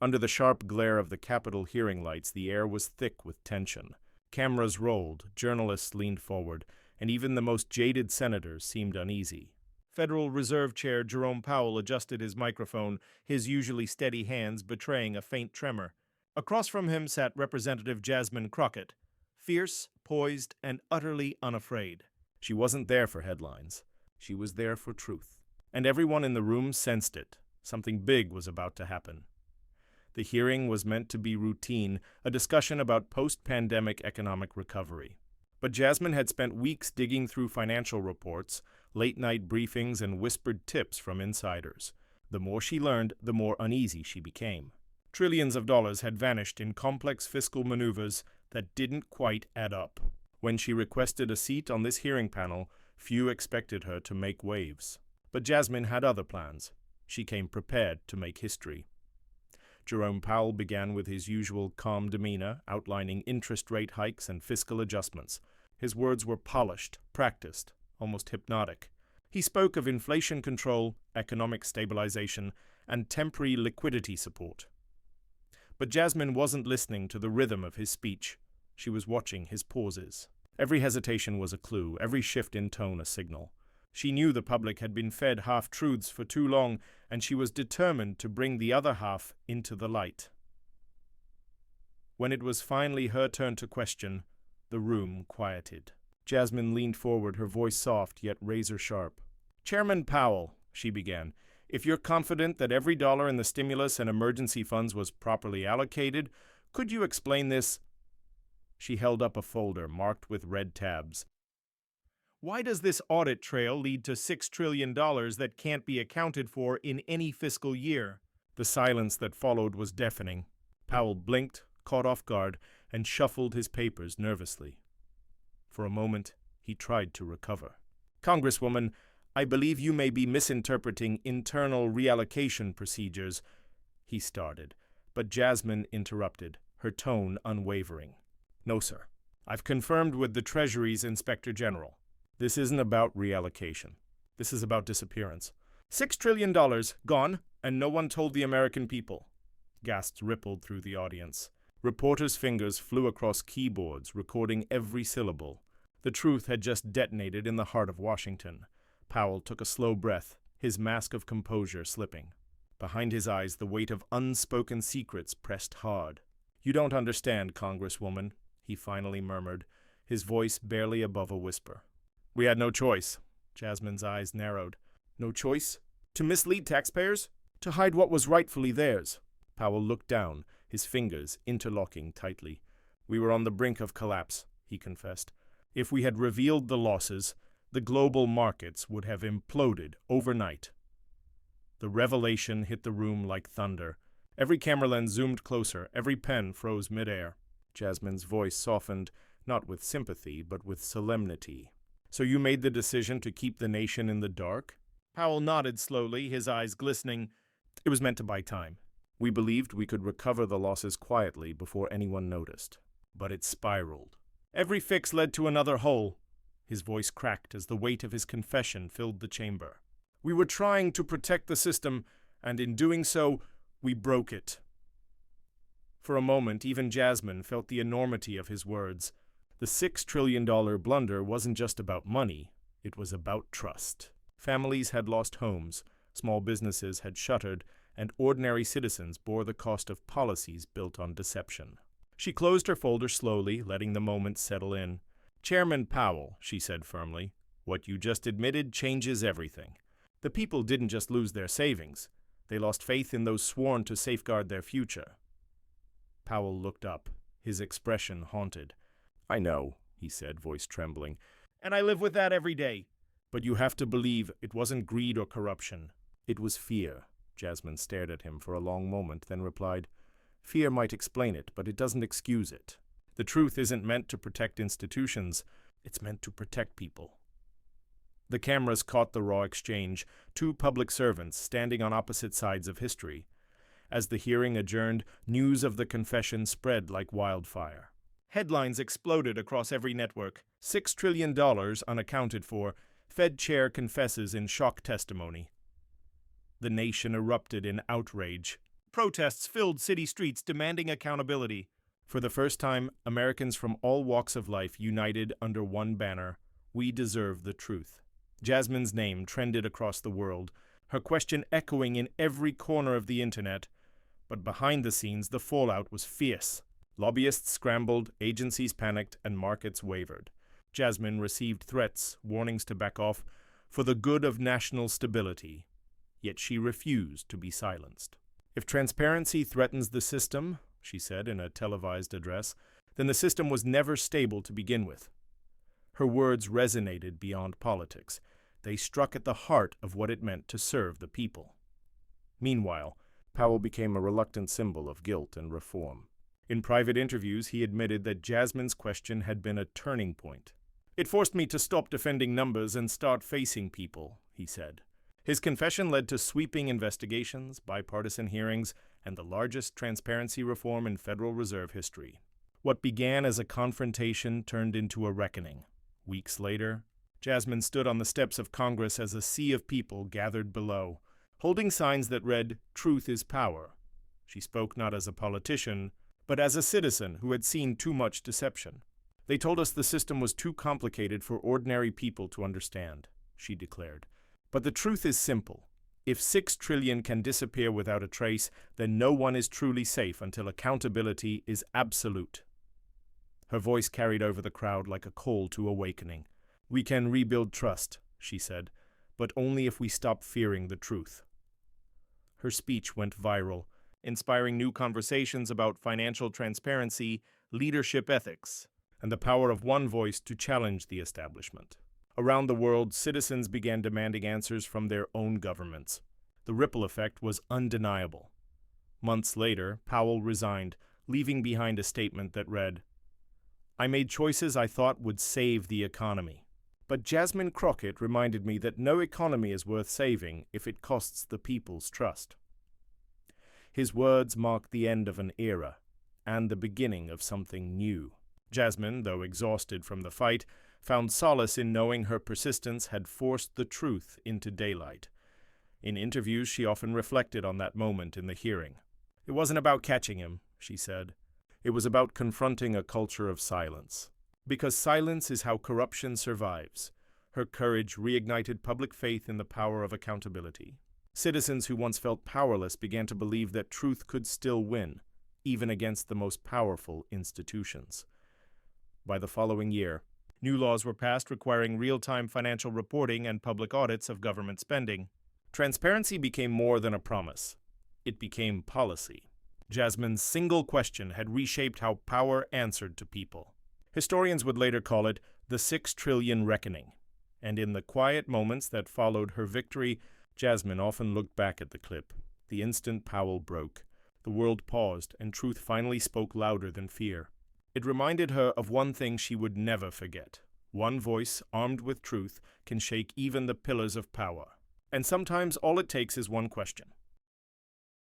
Under the sharp glare of the Capitol hearing lights, the air was thick with tension. Cameras rolled, journalists leaned forward, and even the most jaded senators seemed uneasy. Federal Reserve Chair Jerome Powell adjusted his microphone, his usually steady hands betraying a faint tremor. Across from him sat Representative Jasmine Crockett, fierce, poised, and utterly unafraid. She wasn't there for headlines. She was there for truth. And everyone in the room sensed it. Something big was about to happen. The hearing was meant to be routine, a discussion about post-pandemic economic recovery. But Jasmine had spent weeks digging through financial reports, late-night briefings, and whispered tips from insiders. The more she learned, the more uneasy she became. Trillions of dollars had vanished in complex fiscal maneuvers that didn't quite add up. When she requested a seat on this hearing panel, few expected her to make waves. But Jasmine had other plans. She came prepared to make history. Jerome Powell began with his usual calm demeanor, outlining interest rate hikes and fiscal adjustments. His words were polished, practiced, almost hypnotic. He spoke of inflation control, economic stabilization, and temporary liquidity support. But Jasmine wasn't listening to the rhythm of his speech. She was watching his pauses. Every hesitation was a clue, every shift in tone a signal. She knew the public had been fed half-truths for too long, and she was determined to bring the other half into the light. When it was finally her turn to question, the room quieted. Jasmine leaned forward, her voice soft yet razor-sharp. "Chairman Powell," she began, "if you're confident that every dollar in the stimulus and emergency funds was properly allocated, could you explain this?" She held up a folder marked with red tabs. "Why does this audit trail lead to $6 trillion that can't be accounted for in any fiscal year?" The silence that followed was deafening. Powell blinked, caught off guard, and shuffled his papers nervously. For a moment, he tried to recover. "Congresswoman, I believe you may be misinterpreting internal reallocation procedures," he started, but Jasmine interrupted, her tone unwavering. "No, sir. I've confirmed with the Treasury's Inspector General. This isn't about reallocation. This is about disappearance. $6 trillion gone, and no one told the American people." Gasps rippled through the audience. Reporters' fingers flew across keyboards, recording every syllable. The truth had just detonated in the heart of Washington. Powell took a slow breath, his mask of composure slipping. Behind his eyes, the weight of unspoken secrets pressed hard. "You don't understand, Congresswoman," he finally murmured, his voice barely above a whisper. "We had no choice." Jasmine's eyes narrowed. "No choice? To mislead taxpayers? To hide what was rightfully theirs?" Powell looked down, his fingers interlocking tightly. "We were on the brink of collapse," he confessed. "If we had revealed the losses, the global markets would have imploded overnight." The revelation hit the room like thunder. Every camera lens zoomed closer, every pen froze midair. Jasmine's voice softened, not with sympathy, but with solemnity. "So you made the decision to keep the nation in the dark?" Powell nodded slowly, his eyes glistening. "It was meant to buy time. We believed we could recover the losses quietly before anyone noticed. But it spiraled. Every fix led to another hole." His voice cracked as the weight of his confession filled the chamber. "We were trying to protect the system, and in doing so, we broke it." For a moment, even Jasmine felt the enormity of his words. The $6 trillion blunder wasn't just about money, it was about trust. Families had lost homes, small businesses had shuttered, and ordinary citizens bore the cost of policies built on deception. She closed her folder slowly, letting the moment settle in. "Chairman Powell," she said firmly, "what you just admitted changes everything. The people didn't just lose their savings. They lost faith in those sworn to safeguard their future." Powell looked up, his expression haunted. "I know," he said, voice trembling, "and I live with that every day. But you have to believe it wasn't greed or corruption. It was fear." Jasmine stared at him for a long moment, then replied, "Fear might explain it, but it doesn't excuse it. The truth isn't meant to protect institutions, it's meant to protect people." The cameras caught the raw exchange, two public servants standing on opposite sides of history. As the hearing adjourned, news of the confession spread like wildfire. Headlines exploded across every network. $6 trillion unaccounted for. Fed chair confesses in shock testimony. The nation erupted in outrage. Protests filled city streets demanding accountability. For the first time, Americans from all walks of life united under one banner: we deserve the truth. Jasmine's name trended across the world, her question echoing in every corner of the internet. But behind the scenes, the fallout was fierce. Lobbyists scrambled, agencies panicked, and markets wavered. Jasmine received threats, warnings to back off, for the good of national stability. Yet she refused to be silenced. If transparency threatens the system, she said in a televised address, then the system was never stable to begin with. Her words resonated beyond politics. They struck at the heart of what it meant to serve the people. Meanwhile, Powell became a reluctant symbol of guilt and reform. In private interviews, he admitted that Jasmine's question had been a turning point. "It forced me to stop defending numbers and start facing people," he said. His confession led to sweeping investigations, bipartisan hearings, and the largest transparency reform in Federal Reserve history. What began as a confrontation turned into a reckoning. Weeks later, Jasmine stood on the steps of Congress as a sea of people gathered below, holding signs that read, "Truth is power." She spoke not as a politician, but as a citizen who had seen too much deception. "They told us the system was too complicated for ordinary people to understand," she declared. "But the truth is simple. If 6 trillion can disappear without a trace, then no one is truly safe until accountability is absolute." Her voice carried over the crowd like a call to awakening. "We can rebuild trust," she said, "but only if we stop fearing the truth." Her speech went viral, inspiring new conversations about financial transparency, leadership ethics, and the power of one voice to challenge the establishment. Around the world, citizens began demanding answers from their own governments. The ripple effect was undeniable. Months later, Powell resigned, leaving behind a statement that read, "I made choices I thought would save the economy. But Jasmine Crockett reminded me that no economy is worth saving if it costs the people's trust." His words marked the end of an era and the beginning of something new. Jasmine, though exhausted from the fight, found solace in knowing her persistence had forced the truth into daylight. In interviews, she often reflected on that moment in the hearing. "It wasn't about catching him," she said. "It was about confronting a culture of silence. Because silence is how corruption survives." Her courage reignited public faith in the power of accountability. Citizens who once felt powerless began to believe that truth could still win, even against the most powerful institutions. By the following year, new laws were passed requiring real-time financial reporting and public audits of government spending. Transparency became more than a promise. It became policy. Jasmine's single question had reshaped how power answered to people. Historians would later call it the 6 trillion reckoning. And in the quiet moments that followed her victory, Jasmine often looked back at the clip. The instant Powell broke, the world paused, and truth finally spoke louder than fear. It reminded her of one thing she would never forget. One voice, armed with truth, can shake even the pillars of power. And sometimes all it takes is one question.